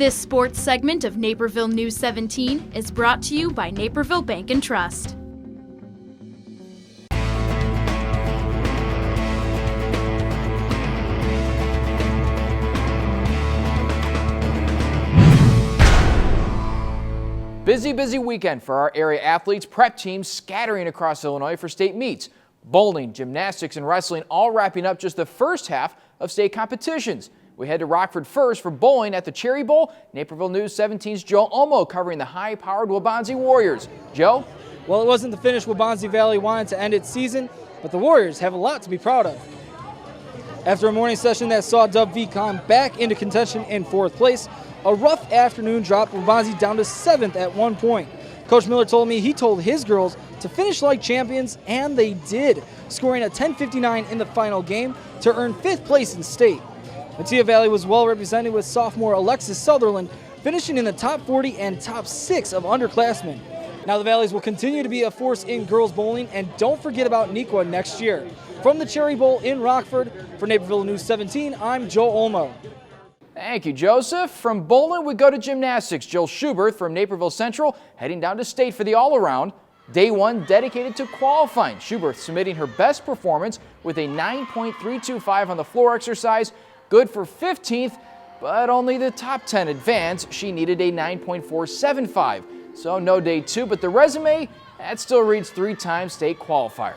This sports segment of Naperville News 17 is brought to you by Naperville Bank and Trust. Busy weekend for our area athletes. Prep teams scattering across Illinois for state meets. Bowling, gymnastics, and wrestling all wrapping up just the first half of state competitions. We head to Rockford first for bowling at the Cherry Bowl. Naperville News 17's Joe Olmo covering the high-powered Waubonsie Warriors. Joe? Well, it wasn't the finish Waubonsie Valley wanted to end its season, but the Warriors have a lot to be proud of. After a morning session that saw Dub VCon back into contention in fourth place, a rough afternoon dropped Waubonsie down to seventh at one point. Coach Miller told me he told his girls to finish like champions, and they did, scoring a 10:59 in the final game to earn fifth place in state. Mattia Valley was well represented with sophomore Alexis Sutherland finishing in the top 40 and top 6 of underclassmen. Now the Valleys will continue to be a force in girls bowling, and don't forget about Nequa next year. From the Cherry Bowl in Rockford, for Naperville News 17, I'm Joe Olmo. Thank you, Joseph. From bowling, we go to gymnastics. Jill Schubert from Naperville Central heading down to state for the all-around. Day one dedicated to qualifying. Schubert submitting her best performance with a 9.325 on the floor exercise. Good for 15th, but only the top 10 advance. She needed a 9.475. So no day two, but the resume, that still reads 3-time state qualifier.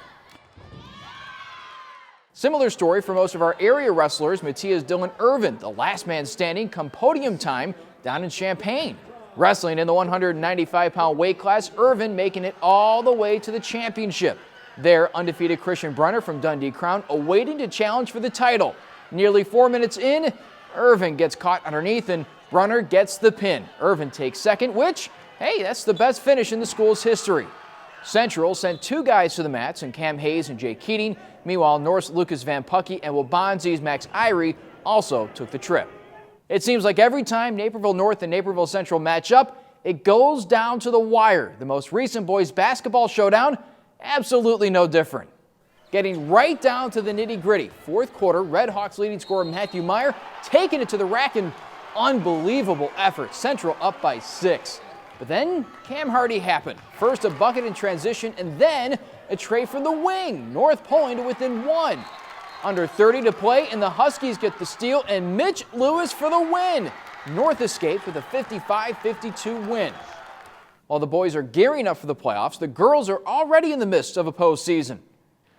Similar story for most of our area wrestlers. Mattia's Dylan Irvin, the last man standing come podium time down in Champaign. Wrestling in the 195-pound weight class, Irvin making it all the way to the championship. There, undefeated Christian Brunner from Dundee Crown awaiting to challenge for the title. Nearly 4 minutes in, Irvin gets caught underneath and Brunner gets the pin. Irvin takes second, which, hey, that's the best finish in the school's history. Central sent two guys to the mats in Cam Hayes and Jay Keating. Meanwhile, North's Lucas Van Puckey and Waubonsie's Max Irie also took the trip. It seems like every time Naperville North and Naperville Central match up, it goes down to the wire. The most recent boys basketball showdown, absolutely no different. Getting right down to the nitty-gritty. Fourth quarter, Red Hawks leading scorer Matthew Meyer taking it to the rack in unbelievable effort. Central up by 6. But then Cam Hardy happened. First a bucket in transition and then a tray from the wing. North pulling to within 1. Under 30 to play and the Huskies get the steal and Mitch Lewis for the win. North escaped with a 55-52 win. While the boys are gearing up for the playoffs, the girls are already in the midst of a postseason.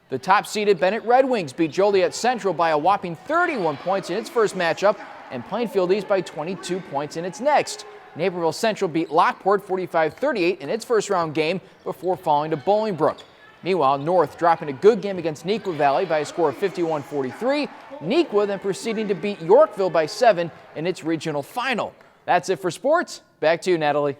The top-seeded Bennett Red Wings beat Joliet Central by a whopping 31 points in its first matchup and Plainfield East by 22 points in its next. Naperville Central beat Lockport 45-38 in its first-round game before falling to Bolingbrook. Meanwhile, North dropping a good game against Nequa Valley by a score of 51-43. Nequa then proceeding to beat Yorkville by 7 in its regional final. That's it for sports. Back to you, Natalie.